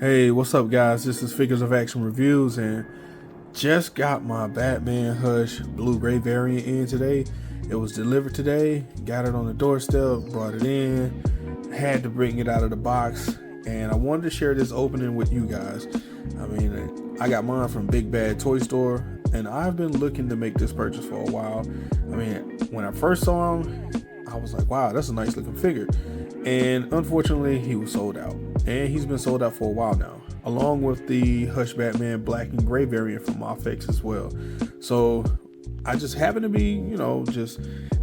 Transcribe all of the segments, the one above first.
Hey, what's up, guys? This is Figures of Action Reviews, and just got my Batman Hush Blu-ray variant in today. It was delivered today, got it on the doorstep, brought it in, had to bring it out of the box, and I wanted to share this opening with you guys. I got mine from Big Bad Toy Store, and I've been looking to make this purchase for a while. When I first saw him, I was like, wow, that's a nice looking figure. And unfortunately, he was sold out. And he's been sold out for a while now, along with the Hush Batman black and gray variant from MAFEX as well. So I just happened to be,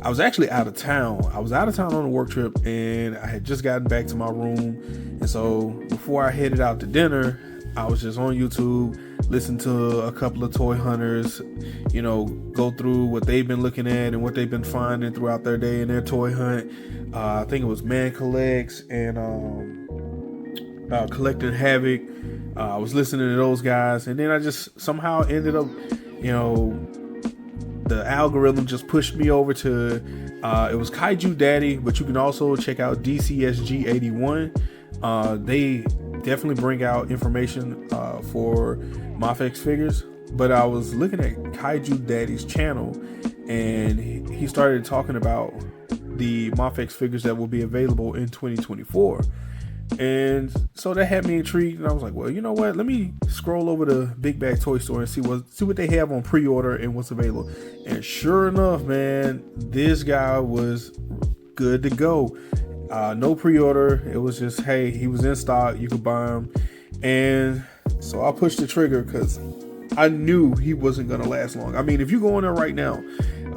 I was actually out of town. I was out of town on a work trip, and I had just gotten back to my room. And so before I headed out to dinner, I was just on YouTube, listening to a couple of toy hunters, go through what they've been looking at and what they've been finding throughout their day in their toy hunt. I think it was Man Collects and Collecting Havoc. I was listening to those guys, and then I just somehow ended up, the algorithm just pushed me over to, it was Kaiju Daddy, but you can also check out DCSG81. They definitely bring out information for MAFEX figures, but I was looking at Kaiju Daddy's channel, and he started talking about the MAFEX figures that will be available in 2024. And so that had me intrigued, and I was like, well, you know what? Let me scroll over to Big Bag Toy Store and see what they have on pre-order and what's available. And sure enough, man, this guy was good to go. No pre-order. It was just, hey, he was in stock. You could buy him. And so I pushed the trigger because I knew he wasn't going to last long. If you go in there right now,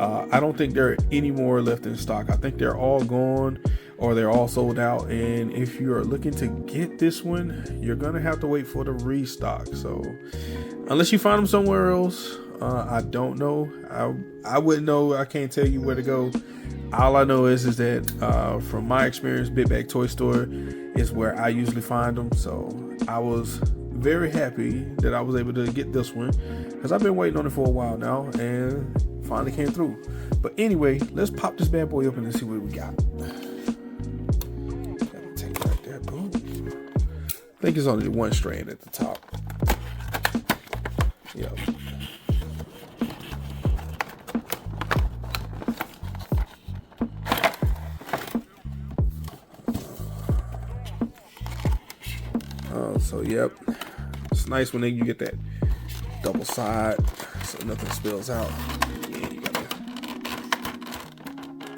I don't think there are any more left in stock. I think they're all gone or they're all sold out. And if you're looking to get this one, you're going to have to wait for the restock. So unless you find them somewhere else, I don't know. I wouldn't know. I can't tell you where to go. All I know is that from my experience, Big Bag Toy Store is where I usually find them. So I was very happy that I was able to get this one because I've been waiting on it for a while now and finally came through. But anyway, let's pop this bad boy open and see what we got. Gotta take it right there. Boom. I think it's only one strand at the top. Yep. Yep, it's nice when you get that double side so nothing spills out. Yeah, you gotta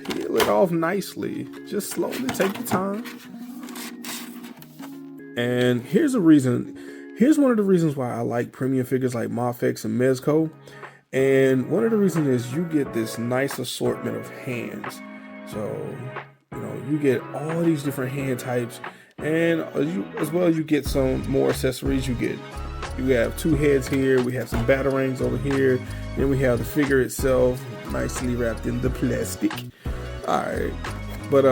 peel it off nicely. Just slowly take your time. And here's one of the reasons why I like premium figures like MAFEX and Mezco. And one of the reasons is you get this nice assortment of hands. So, you get all these different hand types. And you get some more accessories. You have two heads here. We have some batarangs over here. Then we have the figure itself, nicely wrapped in the plastic. All right, but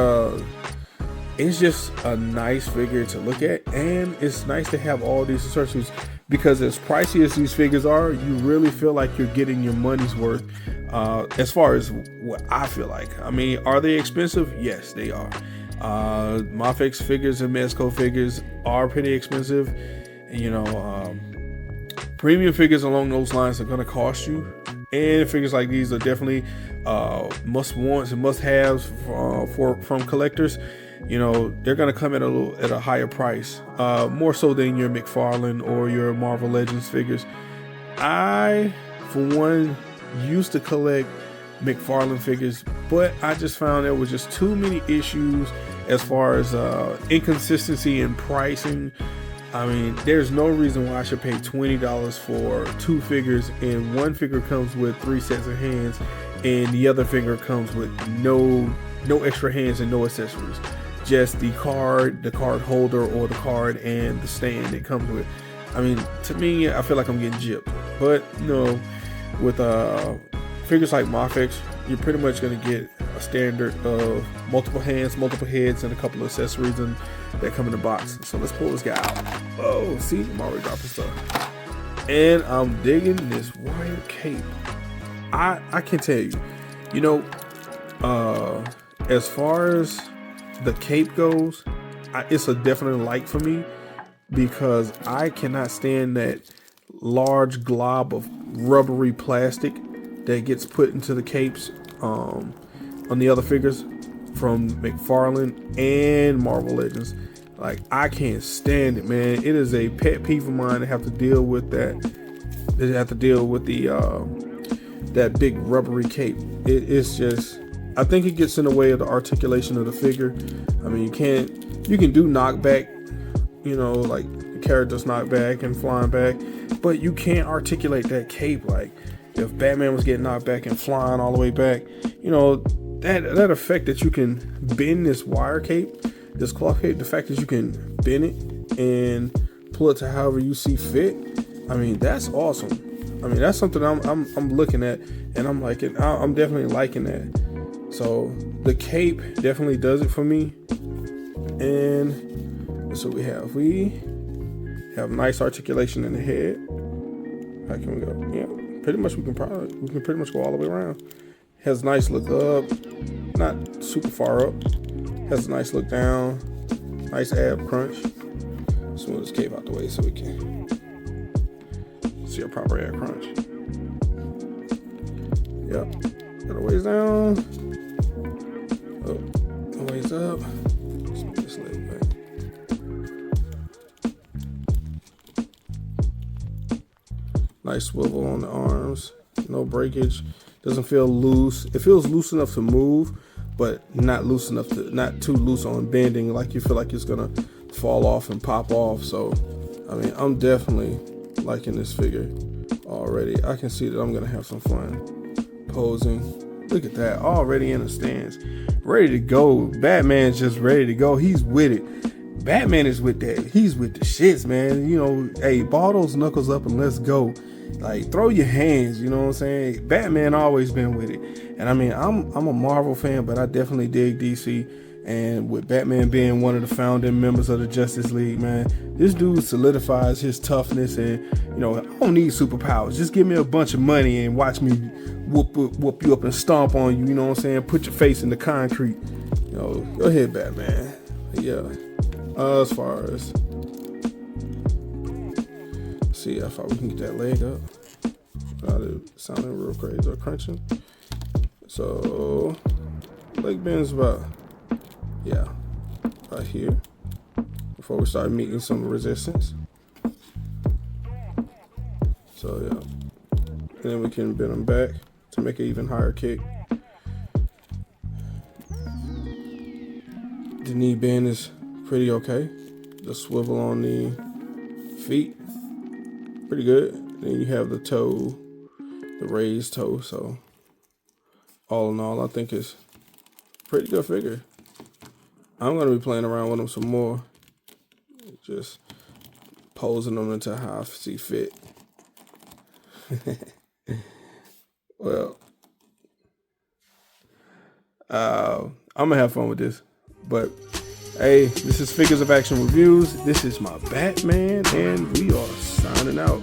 it's just a nice figure to look at, and it's nice to have all these accessories because as pricey as these figures are, you really feel like you're getting your money's worth. As far as what I feel like, are they expensive? Yes, they are. MAFEX figures and Mezco figures are pretty expensive. Premium figures along those lines are going to cost you, and figures like these are definitely must wants and must haves from collectors. They're going to come at a higher price, more so than your McFarlane or your Marvel Legends figures. I, for one, used to collect McFarlane figures, but I just found there was just too many issues as far as inconsistency in pricing. There's no reason why I should pay $20 for two figures, and one figure comes with 3 sets of hands, and the other figure comes with no extra hands and no accessories, just the card holder, or the card and the stand it comes with. To me, I feel like I'm getting gypped. But with figures like MAFEX, you're pretty much going to get a standard of multiple hands, multiple heads, and a couple of accessories that come in the box. So let's pull this guy out. Oh, see, I'm already dropping stuff. And I'm digging this wire cape. I can tell you, as far as the cape goes, it's a definite like for me. because I cannot stand that large glob of rubbery plastic that gets put into the capes on the other figures from McFarlane and Marvel Legends. Like, I can't stand it, man. It is a pet peeve of mine to have to deal with that. They have to deal with the that big rubbery cape. It's just, I think it gets in the way of the articulation of the figure. I mean, you can do knockback, you know, like the characters knock back and flying back, but you can't articulate that cape. Like, if Batman was getting knocked back and flying all the way back, you know, that effect that you can bend this wire cape, this cloth cape, the fact that you can bend it and pull it to however you see fit, I mean, that's awesome. I mean, that's something I'm looking at, and I'm liking. I'm definitely liking that. So the cape definitely does it for me. And so we have nice articulation in the head. How can we go? Yeah, pretty much we can pretty much go all the way around. Has a nice look up, not super far up. Has a nice look down, nice ab crunch. Smooth this cape out the way so we can see a proper ab crunch. Yep, got a ways down, a ways up. Let's make this leg back. Nice swivel on the arms, no breakage. Doesn't feel loose. It feels loose enough to move, but not too loose on bending, like you feel like it's gonna fall off and pop off. So, I mean, I'm definitely liking this figure already. I can see that I'm gonna have some fun posing. Look at that, already in the stands, ready to go. Batman's just ready to go. He's with it. Batman is with that. He's with the shits, man. You know, hey, ball those knuckles up and let's go. Like, throw your hands, you know what I'm saying? Batman always been with it. And I mean, I'm a Marvel fan, but I definitely dig DC. And with Batman being one of the founding members of the Justice League, man, this dude solidifies his toughness. And, you know, I don't need superpowers. Just give me a bunch of money and watch me whoop you up and stomp on you, you know what I'm saying? Put your face in the concrete. You know, go ahead, Batman. Yeah. As far as, see how far we can get that leg up without it sounding real crazy or crunching. So leg bend's about, yeah, right here before we start meeting some resistance. So yeah, and then we can bend them back to make an even higher kick. The knee bend is pretty okay. The swivel on the feet, pretty good. Then you have the toe, the raised toe. So all in all, I think it's a pretty good figure. I'm gonna be playing around with them some more, just posing them into how I see fit. Well, I'm gonna have fun with this, but hey, this is Figures of Action Reviews. This is my Batman, and we are signing out.